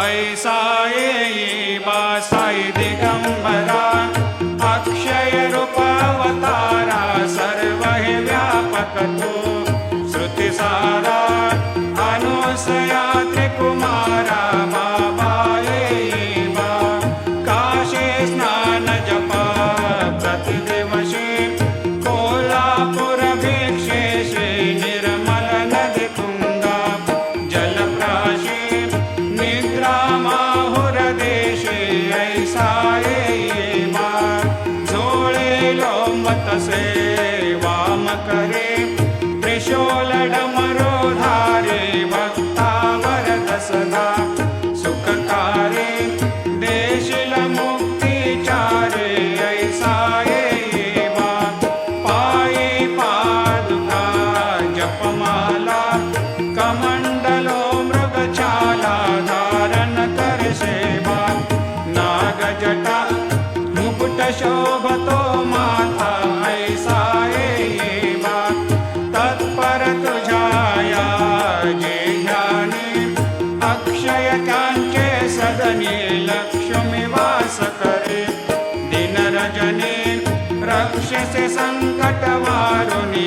ऐसा येई बा साई दिगंबरा अक्षय रूप अवतारा सर्व हे व्यापक तो श्रुतिसारा अनुसया त्रिकुमारा बाबा येई बा काशी स्नान जपा प्रतिदिवशी कोल्हापुर भिक्षेशी निर्मल नदी तुंगा जलप्राशी निद्रा माहुर देशे ऐसा येई बा झोळे लोंबत से वाम करे त्रिशूल डमरो धारे भक्तावर दसदा सुखकारे देशील मुक्तिचारे ऐसा येई बा पायी पादुका जपमाला कमंडलो मृगछाला धारण कर सेवा नागजटा मुकुट शोभतो माथा ऐसा येई बा तत्पर तुझाया जे ध्यानी अक्षय कांचे सदनी लक्ष्मी वास करे दिन रजनी रक्षसे संकट वारुणी